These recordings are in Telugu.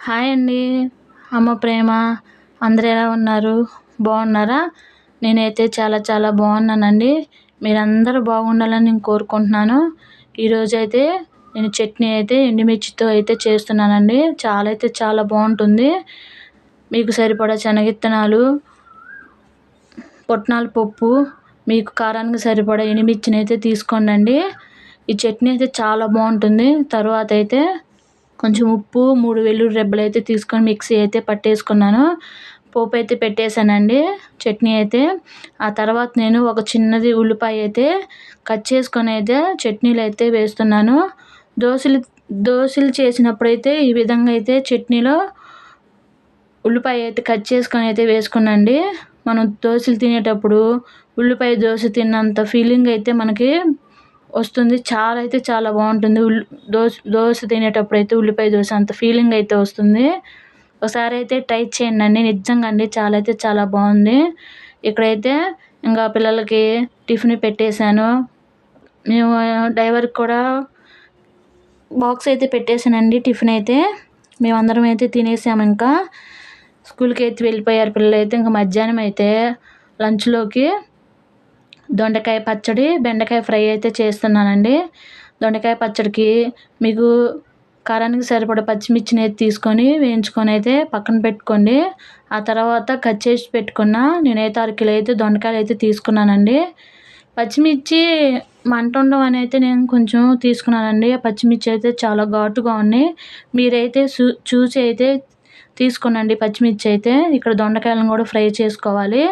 హాయ్ అండి. అమ్మ ప్రేమ. అందరూ ఎలా ఉన్నారు? బాగున్నారా? నేనైతే చాలా చాలా బాగున్నానండి. మీరందరూ బాగుండాలని నేను కోరుకుంటున్నాను. ఈరోజైతే నేను చట్నీ అయితే ఎండుమిర్చితో అయితే చేస్తున్నానండి. చాలా బాగుంటుంది. మీకు సరిపడా శనగిత్తనాలు, పుట్నాల పప్పు, మీకు కారానికి సరిపడా ఎండుమిర్చిని అయితే తీసుకోండి. ఈ చట్నీ అయితే చాలా బాగుంటుంది. తర్వాత అయితే కొంచెం ఉప్పు, 3 వెల్లుల్లి రెబ్బలు అయితే తీసుకొని మిక్సీ అయితే పట్టేసుకున్నాను. పోపు అయితే పెట్టేశానండి చట్నీ అయితే. ఆ తర్వాత నేను ఒక చిన్నది ఉల్లిపాయ అయితే కట్ చేసుకొని అయితే చట్నీలో అయితే వేస్తున్నాను. దోశలు చేసినప్పుడైతే ఈ విధంగా అయితే చట్నీలో ఉల్లిపాయ అయితే కట్ చేసుకొని అయితే వేసుకున్నాండి. మనం దోశలు తినేటప్పుడు ఉల్లిపాయ దోశ తిన్నంత ఫీలింగ్ అయితే మనకి వస్తుంది. చాలా బాగుంటుంది. దోశ తినేటప్పుడు అయితే ఉల్లిపాయ దోశ అంత ఫీలింగ్ అయితే వస్తుంది. ఒకసారి అయితే ట్రై చేయండి. నిజంగా అండి చాలా బాగుంది. ఇక్కడైతే ఇంకా పిల్లలకి టిఫిన్ పెట్టేశాను. మేము డ్రైవర్కి కూడా బాక్స్ అయితే పెట్టేశానండి. టిఫిన్ అయితే మేమందరం అయితే తినేసాము. ఇంకా స్కూల్కి అయితే వెళ్ళిపోయారు పిల్లలు అయితే. ఇంకా మధ్యాహ్నం అయితే లంచ్లోకి దొండకాయ పచ్చడి, బెండకాయ ఫ్రై అయితే చేస్తున్నానండి. దొండకాయ పచ్చడికి మీకు కారానికి సరిపడా పచ్చిమిర్చిని అయితే తీసుకొని వేయించుకొని అయితే పక్కన పెట్టుకోండి. ఆ తర్వాత కట్ చేసి పెట్టుకున్న నేనైతే 1 కిలో అయితే దొండకాయలు అయితే తీసుకున్నానండి. పచ్చిమిర్చి మంట ఉండవని అయితే నేను కొంచెం తీసుకున్నానండి. పచ్చిమిర్చి అయితే చాలా ఘాటుగా ఉన్నాయి. మీరైతే చూసి అయితే తీసుకోనండి పచ్చిమిర్చి అయితే. ఇక్కడ దొండకాయలను కూడా ఫ్రై చేసుకోవాలి.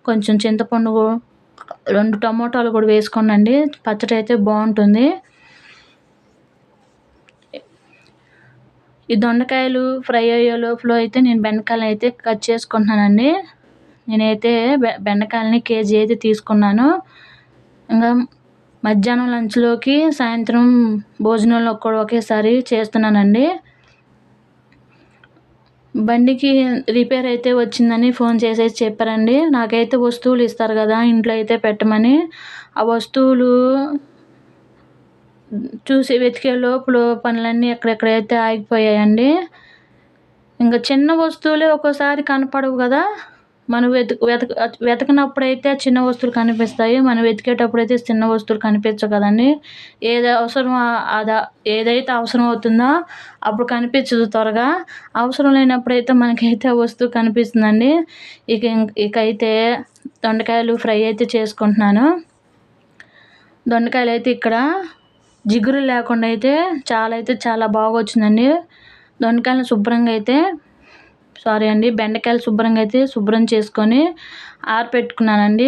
కొంచెం చింతపండు, 2 టమోటాలు కూడా వేసుకోండి. పచ్చడి అయితే బాగుంటుంది. ఈ దొండకాయలు ఫ్రై అయ్యే లోపల అయితే నేను బెండకాయలు అయితే కట్ చేసుకుంటున్నానండి. నేనైతే బెండకాయలని కేజీ అయితే తీసుకున్నాను. ఇంకా మధ్యాహ్నం లంచ్లోకి, సాయంత్రం భోజనంలో కూడా ఒకేసారి చేస్తున్నానండి. బండికి రిపేర్ అయితే వచ్చిందని ఫోన్ చేసేసి చెప్పారండి. నాకైతే వస్తువులు ఇస్తారు కదా ఇంట్లో అయితే పెట్టమని. ఆ వస్తువులు చూసి వెతికే లోపల పనులన్నీ ఎక్కడెక్కడైతే ఆగిపోయాయండి. ఇంకా చిన్న వస్తువులే ఒక్కోసారి కనపడవు కదా. మనం వెతకనప్పుడైతే చిన్న వస్తువులు కనిపిస్తాయి. మనం వెతికేటప్పుడైతే చిన్న వస్తువులు కనిపించవు కదండి. ఏదైతే అవసరం అవుతుందో అప్పుడు కనిపించదు త్వరగా. అవసరం లేనప్పుడైతే మనకైతే ఆ వస్తువు కనిపిస్తుందండి. ఇకైతే దొండకాయలు ఫ్రై అయితే చేసుకుంటున్నాను. దొండకాయలు అయితే ఇక్కడ జిగురు లేకుండా అయితే చాలా బాగా వచ్చిందండి. బెండకాయలు శుభ్రంగా అయితే శుభ్రం చేసుకొని ఆరబెట్టుకున్నానండి.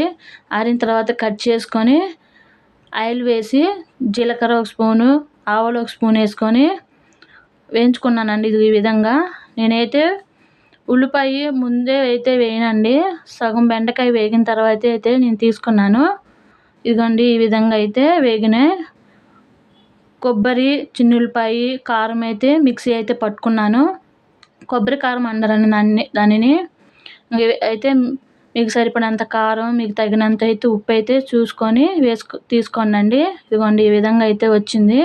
ఆరిన తర్వాత కట్ చేసుకొని ఆయిల్ వేసి జీలకర్ర 1 స్పూను, ఆవాలు 1 స్పూన్ వేసుకొని వేయించుకున్నానండి. ఈ విధంగా నేనైతే ఉల్లిపాయ ముందే అయితే వేయనండి. సగం బెండకాయ వేగిన తర్వాత అయితే నేను తీసుకున్నాను. ఇదిగోండి ఈ విధంగా అయితే వేగినాయి. కొబ్బరి, చిన్నుల్లిపాయ, కారం అయితే మిక్సీ అయితే పట్టుకున్నాను. కొబ్బరి కారం అంటారండి దానిని. అయితే మీకు సరిపడినంత కారం, మీకు తగినంత అయితే ఉప్పు అయితే చూసుకొని తీసుకోండి. ఇదిగోండి ఈ విధంగా అయితే వచ్చింది.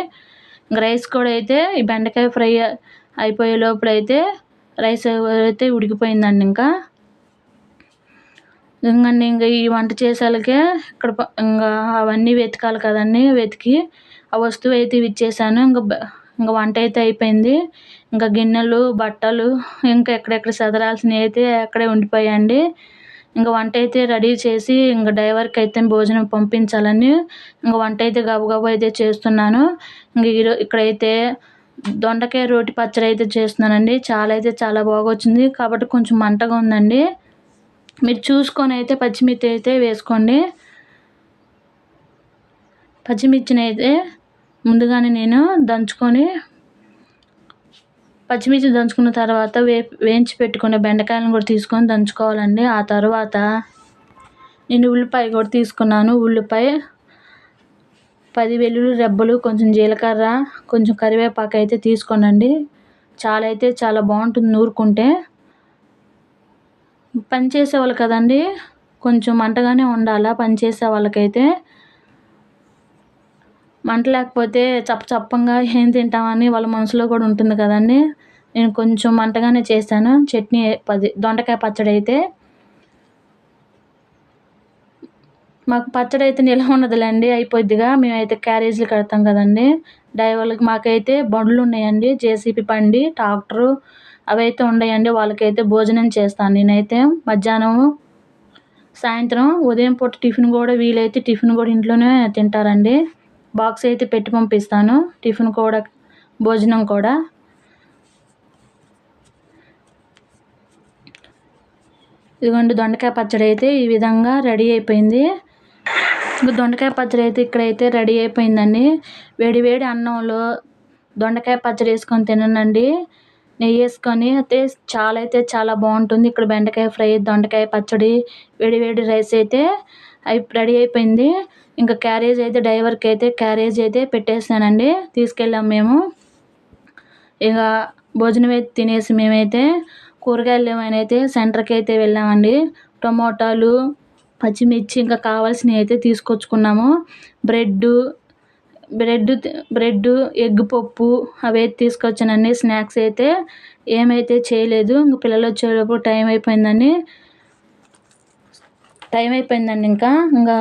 రైస్ కూడా అయితే ఈ బెండకాయ ఫ్రై అయిపోయే లోపల అయితే రైస్ అయితే ఉడికిపోయిందండి. ఇంకా ఈ వంట చేసేలకే ఇక్కడ ఇంకా అవన్నీ వెతకాలి కదండి. వెతికి ఆ వస్తువు అయితే ఇచ్చేసాను. ఇంకా వంట అయితే అయిపోయింది. ఇంకా గిన్నెలు, బట్టలు ఇంకా ఎక్కడెక్కడ సదరాల్సినవి అయితే అక్కడే ఉండిపోయాయండి. ఇంకా వంట అయితే రెడీ చేసి ఇంకా డ్రైవర్కి అయితే భోజనం పంపించాలని ఇంకా వంట అయితే గబగబా అయితే చేస్తున్నాను. ఇక్కడైతే దొండకాయ రోటి పచ్చడి అయితే చేస్తున్నానండి. చాలా బాగా వచ్చింది. కాబట్టి కొంచెం మంటగా ఉందండి. మీరు చూసుకొని అయితే పచ్చిమిర్చి అయితే వేసుకోండి. పచ్చిమిర్చిని అయితే ముందుగానే నేను పచ్చిమిర్చి దంచుకున్న తర్వాత వేయించి పెట్టుకునే బెండకాయలను కూడా తీసుకొని దంచుకోవాలండి. ఆ తర్వాత నేను ఉల్లిపాయ కూడా తీసుకున్నాను. ఉల్లిపాయ, 10 వెల్లుల్లి రెబ్బలు, కొంచెం జీలకర్ర, కొంచెం కరివేపాకు అయితే తీసుకోనండి. చాలా బాగుంటుంది నూరుకుంటే. పని చేసేవాళ్ళు కదండి, కొంచెం మంటగానే ఉండాలా పని చేసే వాళ్ళకైతే. మంట లేకపోతే చప్పగా ఏం తింటామని వాళ్ళ మనసులో కూడా ఉంటుంది కదండి. నేను కొంచెం మంటగానే చేశాను. చట్నీ దొండకాయ పచ్చడి అయితే మాకు పచ్చడి అయితే నిల్వ ఉండదులేండి, అయిపోద్దిగా. మేమైతే క్యారేజీలు కడతాం కదండి డ్రైవర్లకి. మాకైతే బండ్లు ఉన్నాయండి, జేసీబీ బండి, ట్రాక్టరు అవైతే ఉన్నాయండి. వాళ్ళకైతే భోజనం చేస్తాను నేనైతే మధ్యాహ్నం, సాయంత్రం, ఉదయం పూట టిఫిన్ కూడా వీలైతే టిఫిన్ కూడా ఇంట్లోనే తింటారండి. బాక్స్ అయితే పెట్టి పంపిస్తాను, టిఫిన్ కూడా భోజనం కూడా. ఇదిగోండి దొండకాయ పచ్చడి అయితే ఈ విధంగా రెడీ అయిపోయింది. దొండకాయ పచ్చడి అయితే ఇక్కడైతే రెడీ అయిపోయిందండి. వేడి వేడి అన్నంలో దొండకాయ పచ్చడి వేసుకొని తినండి, నెయ్యి వేసుకొని అయితే చాలా బాగుంటుంది. ఇక్కడ బెండకాయ ఫ్రై, దొండకాయ పచ్చడి, వేడి వేడి రైస్ అయితే రెడీ అయిపోయింది. ఇంకా క్యారేజ్ అయితే డ్రైవర్కి అయితే క్యారేజ్ అయితే పెట్టేసానండి, తీసుకెళ్ళాం మేము. ఇక భోజనం అయితే తినేసి మేమైతే కూరగాయలు ఏమైనా అయితే సెంటర్కి అయితే వెళ్ళామండి. టమోటాలు, పచ్చిమిర్చి ఇంకా కావాల్సినవి అయితే తీసుకొచ్చుకున్నాము. బ్రెడ్, ఎగ్ పప్పు అవి అయితే తీసుకొచ్చానండి. స్నాక్స్ అయితే ఏమైతే చేయలేదు, ఇంక పిల్లలు వచ్చేటప్పుడు టైం అయిపోయిందండి. ఇంకా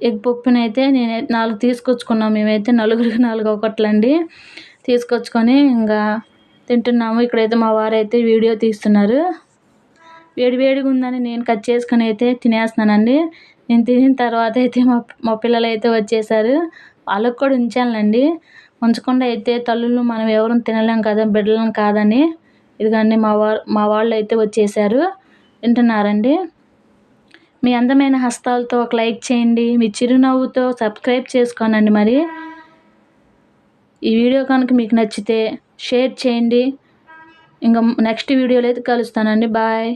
ఎగ్ పప్పునైతే నేను 4 తీసుకొచ్చుకున్నాం. మేమైతే నలుగురికి 4 ఒకట్లండి తీసుకొచ్చుకొని ఇంకా తింటున్నాము. ఇక్కడైతే మా వారైతే వీడియో తీస్తున్నారు. వేడివేడిగా ఉందని నేను కట్ చేసుకొని అయితే తినేస్తున్నానండి. నేను తినిన తర్వాత అయితే మా పిల్లలు అయితే వచ్చేసారు. వాళ్ళకు కూడా ఉంచానులేండి, ఉంచకుండా అయితే తల్లులు మనం ఎవరు తినలేం కదా, బిడ్డలం కాదని. ఇదిగోండి మా వాళ్ళు అయితే వచ్చేసారు, తింటున్నారండి. మీ అందమైన హస్తాలతో ఒక లైక్ చేయండి, మీ చిరునవ్వుతో సబ్స్క్రైబ్ చేసుకోనండి. మరి ఈ వీడియో కనుక మీకు నచ్చితే షేర్ చేయండి. ఇంకా నెక్స్ట్ వీడియోలో అయితే కలుస్తానండి. బాయ్.